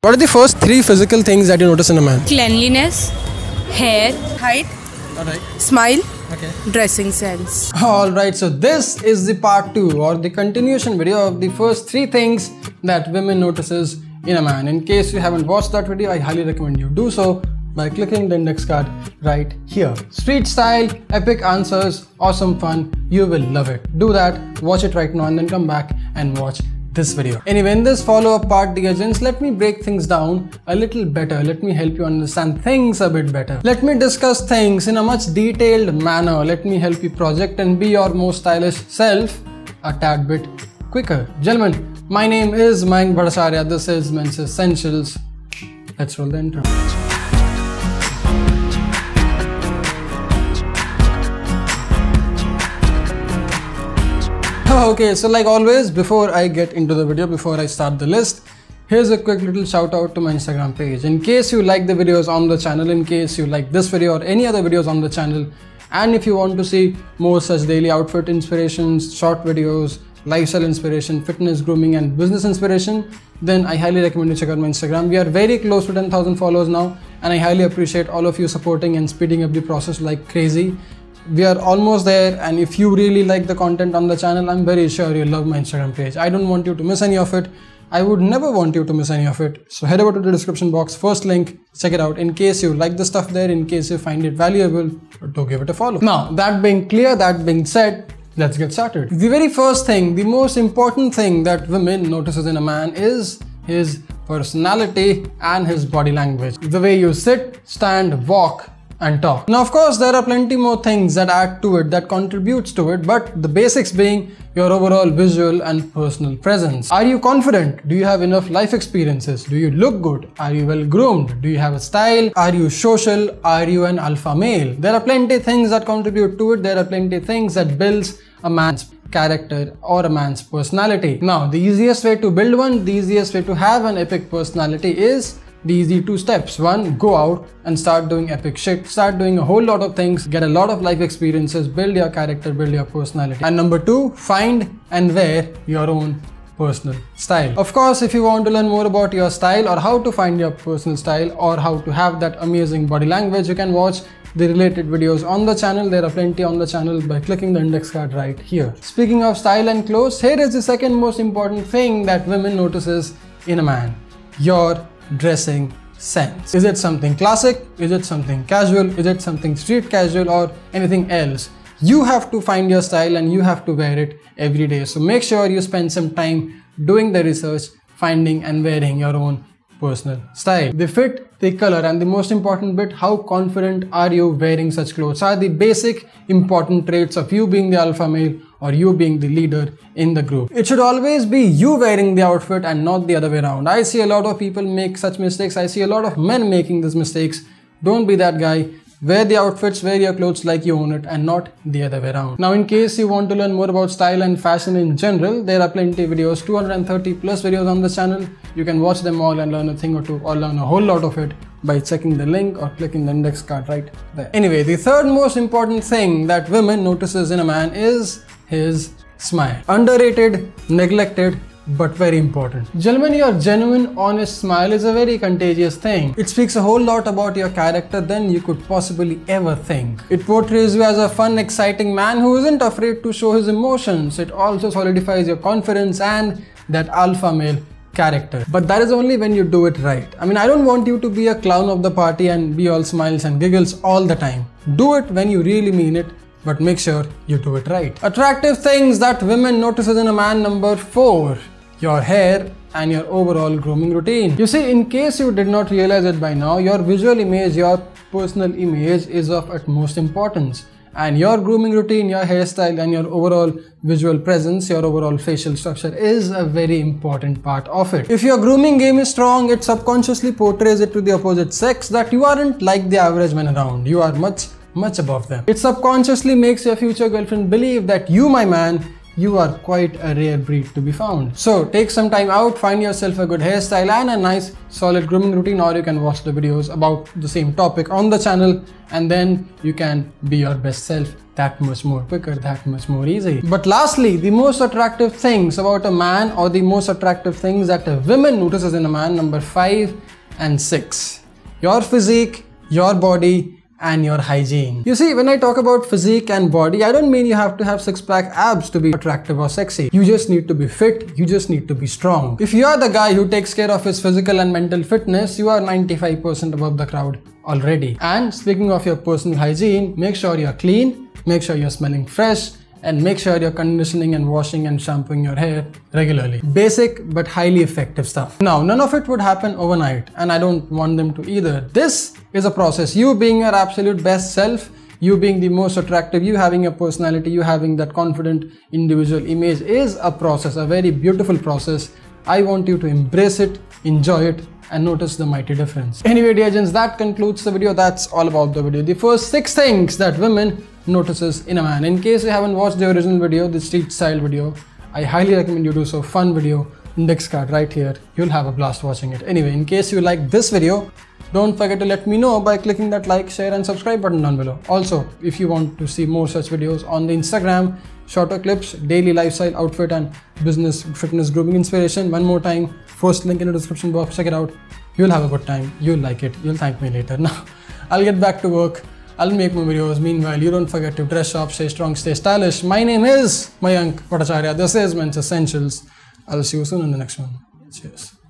What are the first three physical things that you notice in a man? Cleanliness, hair, height, smile, dressing sense. Alright, so this is the part 2 or the continuation video of the first 3 things that women notices in a man. In case you haven't watched that video, I highly recommend you do so by clicking the index card right here. Street style, epic answers, awesome fun, you will love it. Do that, watch it right now and then come back and watch this video. Anyway, in this follow-up part, dear gents, let me break things down a little better. Let me help you understand things a bit better. Let me discuss things in a much detailed manner. Let me help you project and be your most stylish self a tad bit quicker. Gentlemen, my name is Mayank Bhattacharya. This is Men's Essentials. Let's roll the intro. Okay, so like always, before I get into the video, before I start the list, here's a quick little shout out to my Instagram page. In case you like the videos on the channel, in case you like this video or any other videos on the channel, and if you want to see more such daily outfit inspirations, short videos, lifestyle inspiration, fitness, grooming and business inspiration, then I highly recommend you check out my Instagram. We are very close to 10,000 followers now, and I highly appreciate all of you supporting and speeding up the process like crazy. We are almost there, and if you really like the content on the channel, I'm very sure you'll love my Instagram page. I don't want you to miss any of it. I would never want you to miss any of it. So head over to the description box, first link, check it out. In case you like the stuff there, in case you find it valuable, do give it a follow. Now, that being clear, that being said, let's get started. The very first thing, the most important thing that women notices in a man is his personality and his body language. The way you sit, stand, walk, and talk. Now, of course, there are plenty more things that add to it, that contributes to it, but the basics being your overall visual and personal presence. Are you confident? Do you have enough life experiences? Do you look good? Are you well groomed? Do you have a style? Are you social? Are you an alpha male? There are plenty of things that contribute to it. There are plenty of things that builds a man's character or a man's personality. Now, the easiest way to build one, the easiest way to have an epic personality is the easy 2 steps. 1, go out and start doing epic shit. Start doing a whole lot of things, get a lot of life experiences, build your character, build your personality. And number 2, find and wear your own personal style. Of course, if you want to learn more about your style or how to find your personal style or how to have that amazing body language, you can watch the related videos on the channel. There are plenty on the channel by clicking the index card right here. Speaking of style and clothes, here is the second most important thing that women notices in a man. Your dressing sense. Is it something classic? Is it something casual? Is it something street casual or anything else? You have to find your style and you have to wear it every day. So make sure you spend some time doing the research, finding and wearing your own personal style. The fit, the color, and the most important bit, how confident are you wearing such clothes, are the basic important traits of you being the alpha male or you being the leader in the group. It should always be you wearing the outfit and not the other way around. I see a lot of people make such mistakes. I see a lot of men making these mistakes. Don't be that guy. Wear the outfits, wear your clothes like you own it and not the other way around. Now, in case you want to learn more about style and fashion in general, there are plenty of videos, 230 plus videos on this channel. You can watch them all and learn a thing or two or learn a whole lot of it by checking the link or clicking the index card right there. Anyway, the third most important thing that women notices in a man is his smile. Underrated, neglected, but very important. Gentlemen, your genuine, honest smile is a very contagious thing. It speaks a whole lot about your character than you could possibly ever think. It portrays you as a fun, exciting man who isn't afraid to show his emotions. It also solidifies your confidence and that alpha male character. But that is only when you do it right. I mean, I don't want you to be a clown of the party and be all smiles and giggles all the time. Do it when you really mean it, but make sure you do it right. Attractive things that women notices in a man, number 4. Your hair and your overall grooming routine. You see, in case you did not realize it by now, your visual image, your personal image is of utmost importance. And your grooming routine, your hairstyle and your overall visual presence, your overall facial structure is a very important part of it. If your grooming game is strong, it subconsciously portrays it to the opposite sex that you aren't like the average man around. You are much above them. It subconsciously makes your future girlfriend believe that you, my man, you are quite a rare breed to be found. So take some time out, find yourself a good hairstyle and a nice solid grooming routine, or you can watch the videos about the same topic on the channel, and then you can be your best self that much more quicker, that much more easy. But lastly, the most attractive things about a man, or the most attractive things that a woman notices in a man, number 5 and 6. Your physique, your body, and your hygiene. You see, when I talk about physique and body, I don't mean you have to have six-pack abs to be attractive or sexy. You just need to be fit, you just need to be strong. If you are the guy who takes care of his physical and mental fitness, you are 95% above the crowd already. And speaking of your personal hygiene, make sure you're clean, make sure you're smelling fresh, and make sure you're conditioning and washing and shampooing your hair regularly. Basic but highly effective stuff. Now, none of it would happen overnight, and I don't want them to either. This is a process. You being your absolute best self, you being the most attractive, you having a personality, you having that confident individual image is a process, a very beautiful process. I want you to embrace it, enjoy it, and notice the mighty difference. Anyway, dear gens, that concludes the video. That's all about the video. The first 6 things that women notices in a man. In case you haven't watched the original video, the street style video, I highly recommend you do so. Fun video, index card right here. You'll have a blast watching it. Anyway, in case you like this video, don't forget to let me know by clicking that like, share and subscribe button down below. Also, if you want to see more such videos on the Instagram, shorter clips, daily lifestyle, outfit and business, fitness, grooming inspiration, one more time, first link in the description box, check it out. You'll have a good time, you'll like it, you'll thank me later. Now, I'll get back to work, I'll make more videos. Meanwhile, you don't forget to dress sharp, stay strong, stay stylish. My name is Mayank Bhattacharya. This is Men's Essentials. I'll see you soon in the next one. Cheers.